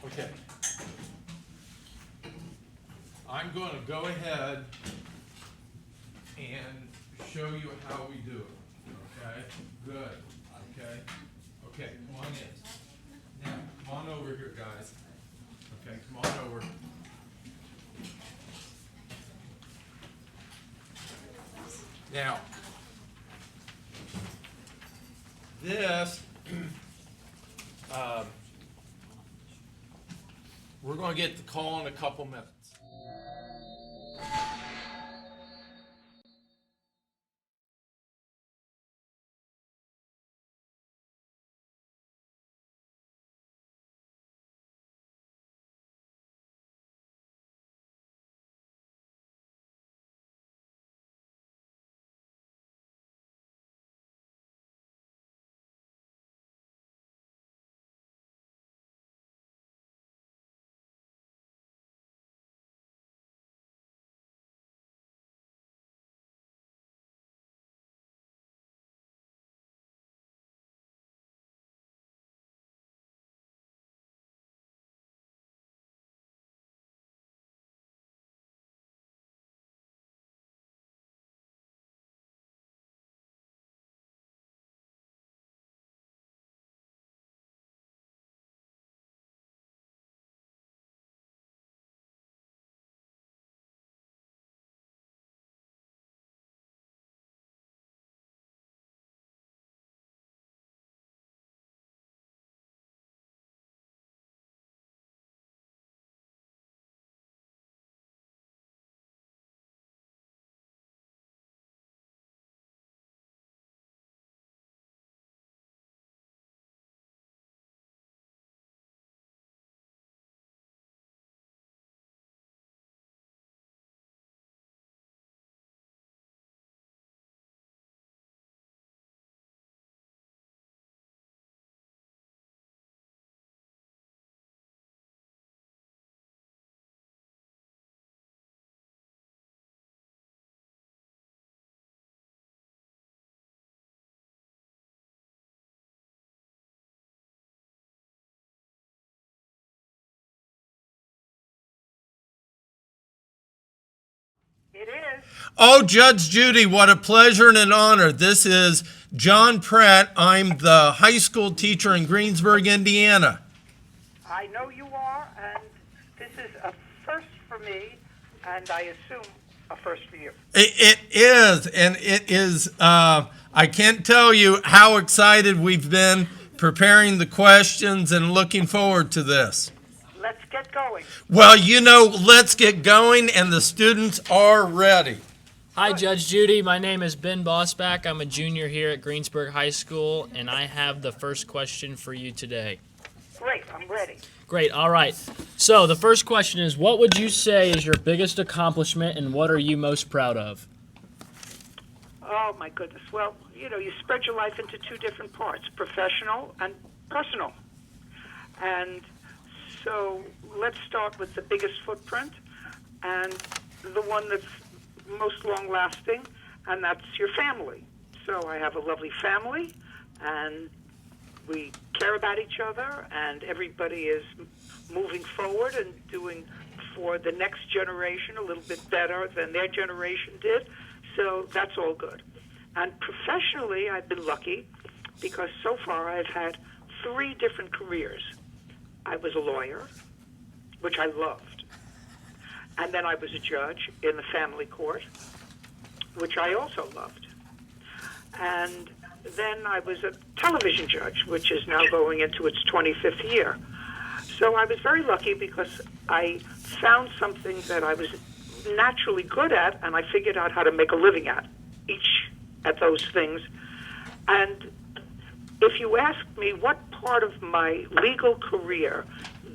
Okay. I'm going to go ahead and show you how we do it. Okay? Good. Okay? Okay, come on in. Now, come on over here, guys. Okay, come on over. Now, this, we're going to get the call in a couple minutes. It is. Oh, Judge Judy, what a pleasure and an honor. This is John Pratt. I'm the high school teacher in Greensburg, Indiana. I know you are, and this is a first for me, and I assume a first for you. It is, and it is, I can't tell you how excited we've been preparing the questions and looking forward to this. Let's get going. Well, let's get going, and the students are ready. Hi, Judge Judy. My name is Ben Bossback. I'm a junior here at Greensburg High School, and I have the first question for you today. Great, I'm ready. Great, all right. So the first question is, what would you say is your biggest accomplishment, and what are you most proud of? Oh, my goodness. Well, you spread your life into two different parts, professional and personal. And so let's start with the biggest footprint and the one that's most long-lasting, and that's your family. So I have a lovely family, and we care about each other, and everybody is moving forward and doing for the next generation a little bit better than their generation did. So that's all good. And professionally, I've been lucky because so far I've had 3 different careers. I was a lawyer, which I loved. And then I was a judge in the family court, which I also loved. And then I was a television judge, which is now going into its 25th year. So I was very lucky because I found something that I was naturally good at, and I figured out how to make a living at those things. And if you ask me what part of my legal career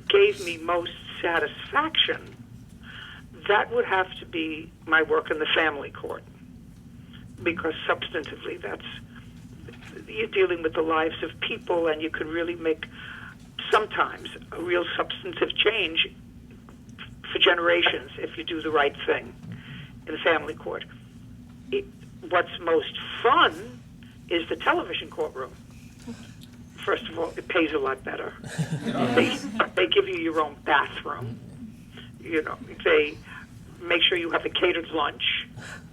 gave me most satisfaction, that would have to be my work in the family court, because substantively you're dealing with the lives of people, and you can really make sometimes a real substantive change for generations if you do the right thing in the family court. What's most fun is the television courtroom. First of all, it pays a lot better. They give you your own bathroom. They make sure you have a catered lunch,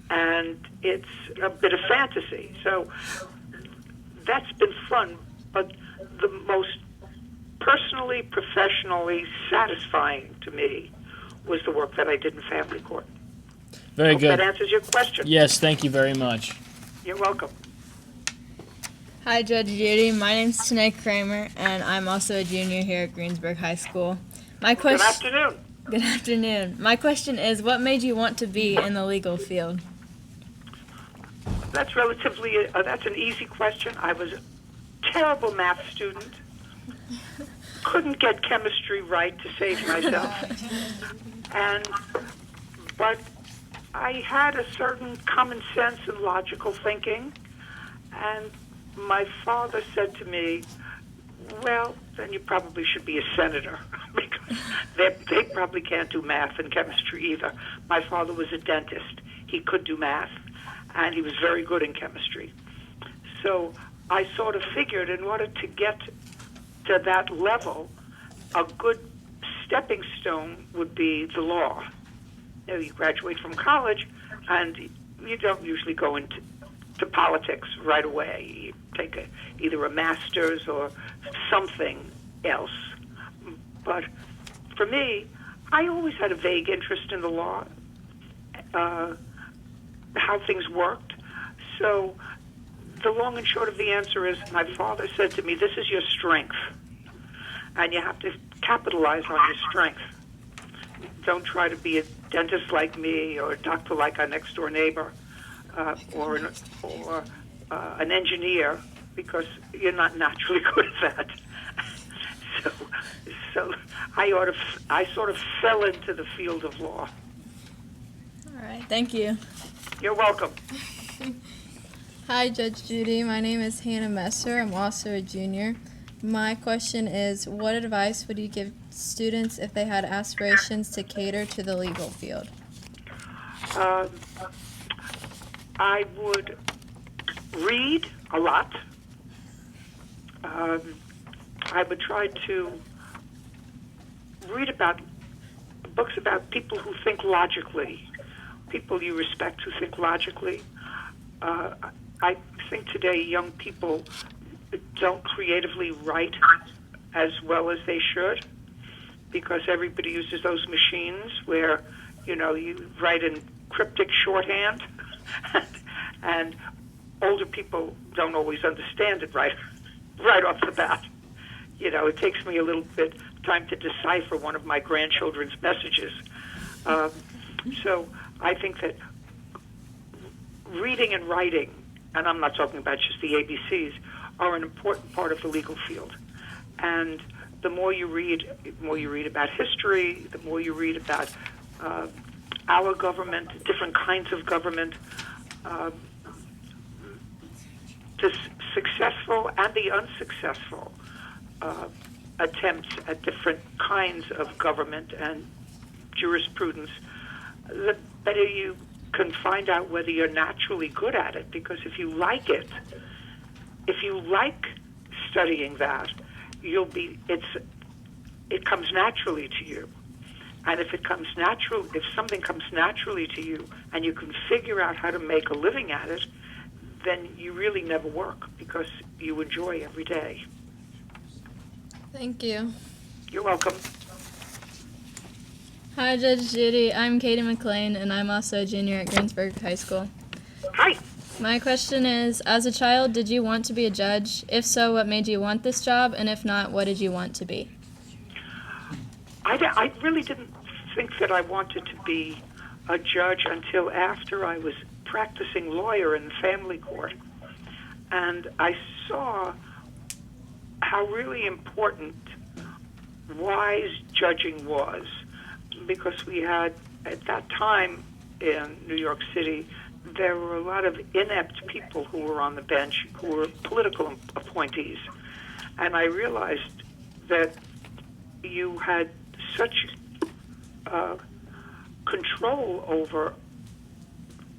and it's a bit of fantasy. So that's been fun, but the most personally, professionally satisfying to me was the work that I did in family court. Very Hope good. that answers your question. Yes, thank you very much. You're welcome. Hi, Judge Judy. My name's Tanae Kramer, and I'm also a junior here at Greensburg High School. Good afternoon. Good afternoon. My question is, what made you want to be in the legal field? That's that's an easy question. I was a terrible math student. Couldn't get chemistry right to save myself. But I had a certain common sense and logical thinking, and my father said to me, well, then you probably should be a senator, because they probably can't do math and chemistry either. My father was a dentist. He could do math, and he was very good in chemistry. So I sort of figured in order to get to that level, a good stepping stone would be the law. You graduate from college, and you don't usually go into politics right away. You take either a master's or something else. But for me, I always had a vague interest in the law, how things worked. So the long and short of the answer is my father said to me, this is your strength, and you have to capitalize on your strength. Don't try to be a dentist like me or a doctor like our next door neighbor, or an engineer, because you're not naturally good at that. So I sort of fell into the field of law. All right, thank you. You're welcome. Hi, Judge Judy. My name is Hannah Messer. I'm also a junior. My question is, what advice would you give students if they had aspirations to cater to the legal field? I would read a lot. I would try to read about books about people who think logically, people you respect who think logically. I think today young people don't creatively write as well as they should, because everybody uses those machines where, you write in cryptic shorthand, and older people don't always understand it right off the bat. It takes me a little bit of time to decipher one of my grandchildren's messages. So I think that reading and writing, and I'm not talking about just the ABCs, are an important part of the legal field. And the more you read about history, the more you read about our government, different kinds of government, the successful and the unsuccessful attempts at different kinds of government and jurisprudence, the better you can find out whether you're naturally good at it. Because if you like it, if you like studying that, it comes naturally to you. And if something comes naturally to you and you can figure out how to make a living at it, then you really never work, because you enjoy every day. Thank you. You're welcome. Hi, Judge Judy. I'm Katie McLain, and I'm also a junior at Greensburg High School. Hi. My question is, as a child, did you want to be a judge? If so, what made you want this job? And if not, what did you want to be? I really didn't think that I wanted to be a judge until after I was practicing lawyer in the family court. And I saw how really important wise judging was, because we had, at that time in New York City, there were a lot of inept people who were on the bench who were political appointees. And I realized that you had such control over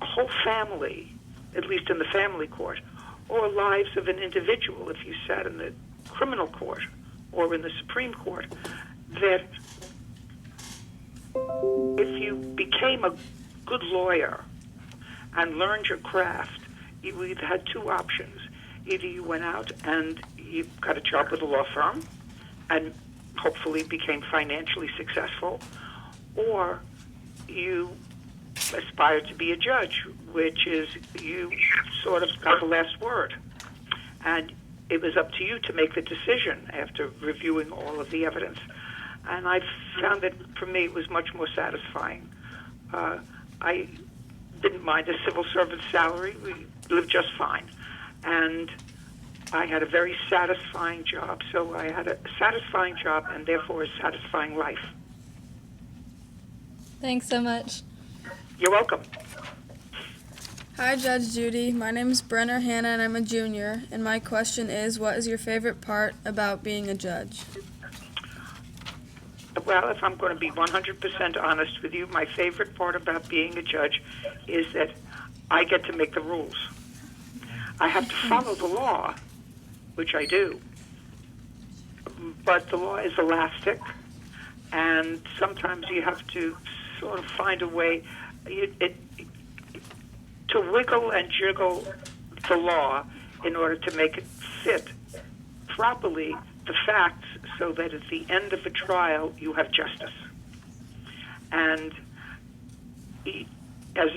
a whole family, at least in the family court, or lives of an individual if you sat in the criminal court or in the Supreme Court, that if you became a good lawyer and learned your craft, you either had two options. Either you went out and you got a job with a law firm and hopefully became financially successful, or you aspired to be a judge, which is you sort of got the last word. And it was up to you to make the decision after reviewing all of the evidence. And I found that for me it was much more satisfying. I didn't mind a civil servant salary. We lived just fine. And I had a very satisfying job. So I had a satisfying job and therefore a satisfying life. Thanks so much. You're welcome. Hi, Judge Judy. My name is Brenner Hannah, and I'm a junior. And my question is, what is your favorite part about being a judge? Well, if I'm going to be 100% honest with you, my favorite part about being a judge is that I get to make the rules. I have to follow the law, which I do. But the law is elastic, and sometimes you have to sort of find a way to wiggle and jiggle the law in order to make it fit properly the facts so that at the end of the trial you have justice. And as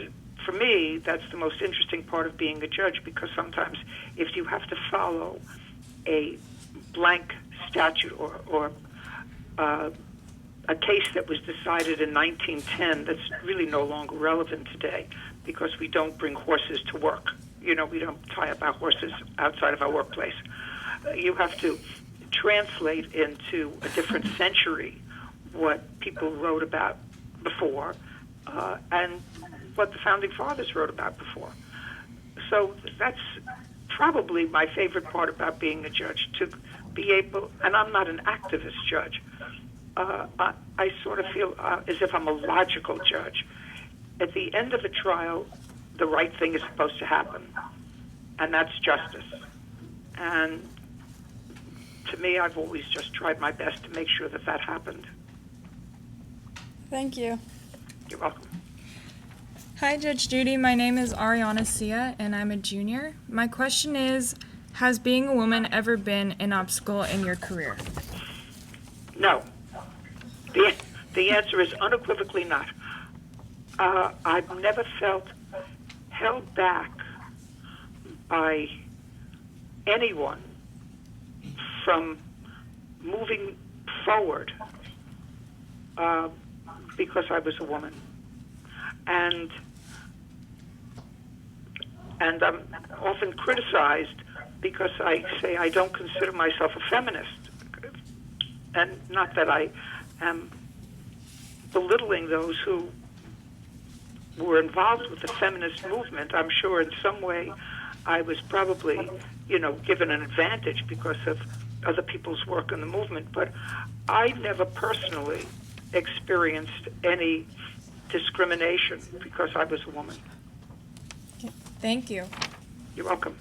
for me, that's the most interesting part of being a judge, because sometimes if you have to follow a blank statute or a case that was decided in 1910 that's really no longer relevant today, because we don't bring horses to work. You know, we don't tie up our horses outside of our workplace. You have to translate into a different century what people wrote about before and what the Founding Fathers wrote about before. So that's probably my favorite part about being a judge, to be able, and I'm not an activist judge, I sort of feel as if I'm a logical judge. At the end of a trial, the right thing is supposed to happen, and that's justice. And to me, I've always just tried my best to make sure that that happened. Thank you. You're welcome. Hi, Judge Judy. My name is Arianna Sia, and I'm a junior. My question is, has being a woman ever been an obstacle in your career? No. The answer is unequivocally not. I've never felt held back by anyone from moving forward because I was a woman. And I'm often criticized because I say I don't consider myself a feminist. And not that I am belittling those who were involved with the feminist movement. I'm sure in some way I was probably, given an advantage because of other people's work in the movement. But I never personally experienced any discrimination because I was a woman. Thank you. You're welcome.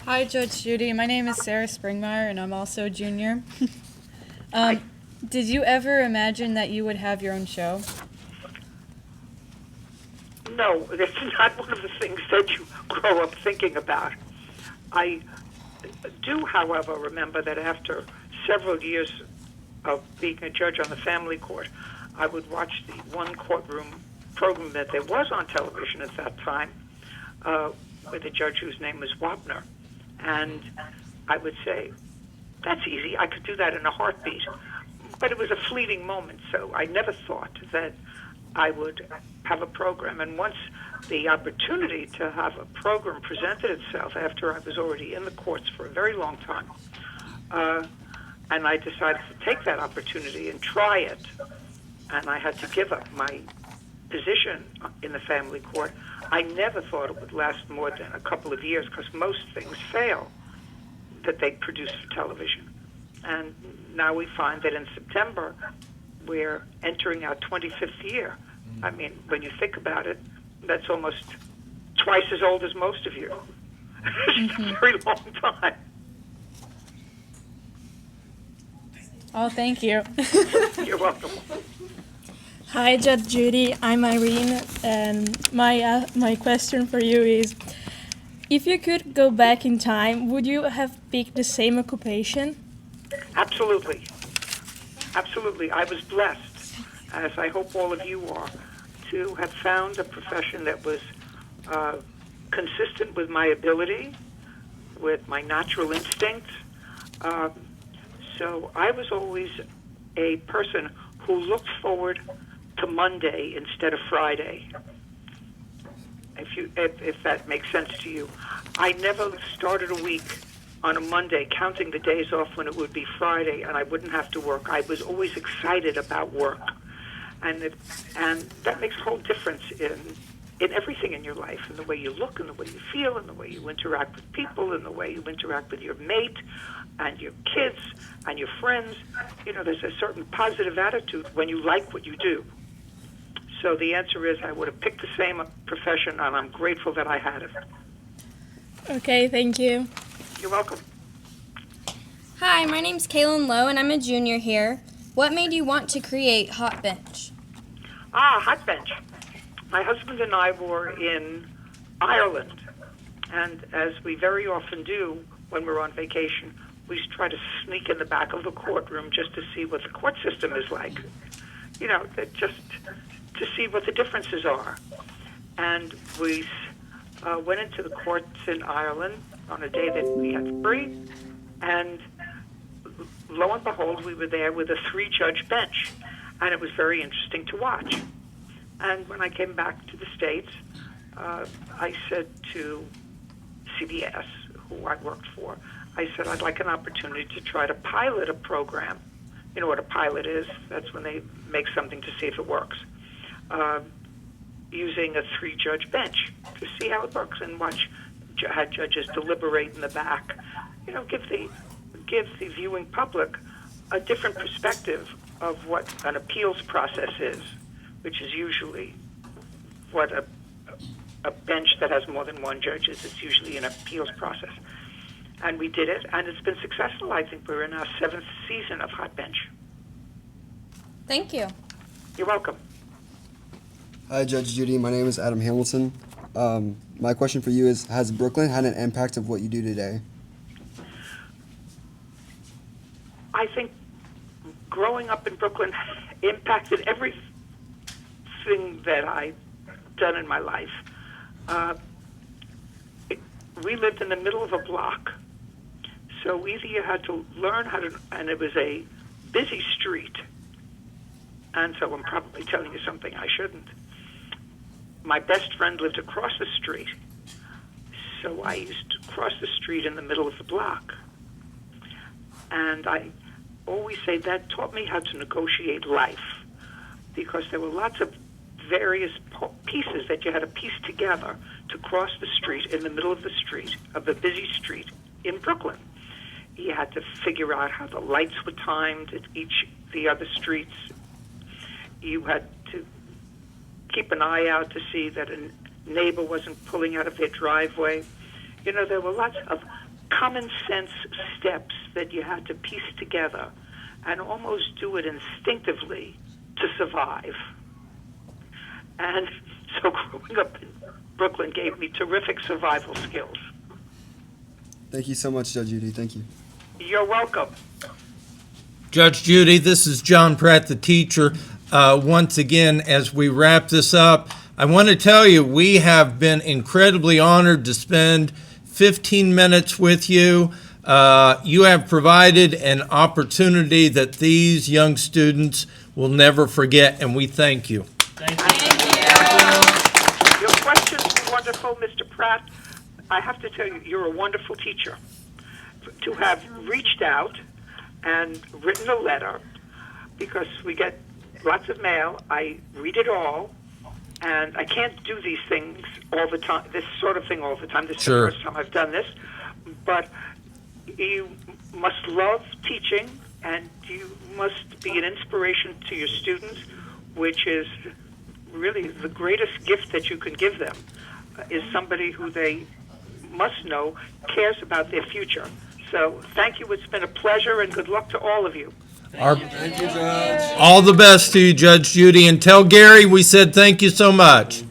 Hi, Judge Judy. My name is Sarah Springmeyer, and I'm also a junior. Did you ever imagine that you would have your own show? No, that's not one of the things that you grow up thinking about. I do, however, remember that after several years of being a judge on the family court, I would watch the one courtroom program that there was on television at that time with a judge whose name was Wapner. And I would say, that's easy. I could do that in a heartbeat. But it was a fleeting moment, so I never thought that I would have a program. And once the opportunity to have a program presented itself after I was already in the courts for a very long time, and I decided to take that opportunity and try it, and I had to give up my position in the family court, I never thought it would last more than a couple of years, because most things fail that they produce for television. And now we find that in September, we're entering our 25th year. I mean, when you think about it, that's almost twice as old as most of you. It's a very long time. Oh, thank you. You're welcome. Hi, Judge Judy. I'm Irene, and my question for you is, if you could go back in time, would you have picked the same occupation? Absolutely. Absolutely. I was blessed, as I hope all of you are, to have found a profession that was consistent with my ability, with my natural instincts. So I was always a person who looked forward to Monday instead of Friday. If that makes sense to you. I never started a week on a Monday counting the days off when it would be Friday and I wouldn't have to work. I was always excited about work. And that makes a whole difference in everything in your life, in the way you look, in the way you feel, in the way you interact with people, in the way you interact with your mate and your kids and your friends. You know, there's a certain positive attitude when you like what you do. So the answer is I would have picked the same profession, and I'm grateful that I had it. Okay, thank you. You're welcome. Hi, my name's Kailyn Lowe, and I'm a junior here. What made you want to create Hot Bench? Hot Bench. My husband and I were in Ireland, and as we very often do when we're on vacation, we try to sneak in the back of the courtroom just to see what the court system is like. You know, just to see what the differences are. And we went into the courts in Ireland on a day that we had free, and lo and behold, we were there with a 3-judge bench, and it was very interesting to watch. And when I came back to the States, I said to CBS, who I worked for, I said, I'd like an opportunity to try to pilot a program. You know what a pilot is? That's when they make something to see if it works. Using a 3-judge bench to see how it works and watch how judges deliberate in the back. You know, give the viewing public a different perspective of what an appeals process is, which is usually what a bench that has more than one judge is. It's usually an appeals process. And we did it, and it's been successful. I think we're in our 7th season of Hot Bench. Thank you. You're welcome. Hi, Judge Judy. My name is Adam Hamilton. My question for you is, has Brooklyn had an impact of what you do today? I think growing up in Brooklyn impacted everything that I've done in my life. We lived in the middle of a block, so either you had to learn how to, and it was a busy street, and so I'm probably telling you something I shouldn't. My best friend lived across the street, so I used to cross the street in the middle of the block. And I always say that taught me how to negotiate life, because there were lots of various pieces that you had to piece together to cross the street in the middle of the street, of a busy street in Brooklyn. You had to figure out how the lights were timed at the other streets. You had to keep an eye out to see that a neighbor wasn't pulling out of their driveway. You know, there were lots of common sense steps that you had to piece together and almost do it instinctively to survive. And so growing up in Brooklyn gave me terrific survival skills. Thank you so much, Judge Judy. Thank you. You're welcome. Judge Judy, this is John Pratt, the teacher. Once again, as we wrap this up, I want to tell you we have been incredibly honored to spend 15 minutes with you. You have provided an opportunity that these young students will never forget, and we thank you. Thank you. Your questions were wonderful, Mr. Pratt. I have to tell you, you're a wonderful teacher. To have reached out and written a letter, because we get lots of mail, I read it all, and I can't do these things all the time, this sort of thing all the time. This is Sure. the first time I've done this. But you must love teaching, and you must be an inspiration to your students, which is really the greatest gift that you can give them, is somebody who they must know cares about their future. So thank you. It's been a pleasure, and good luck to all of you. Thank you, Judge. All the best to you, Judge Judy. And tell Gary we said thank you so much.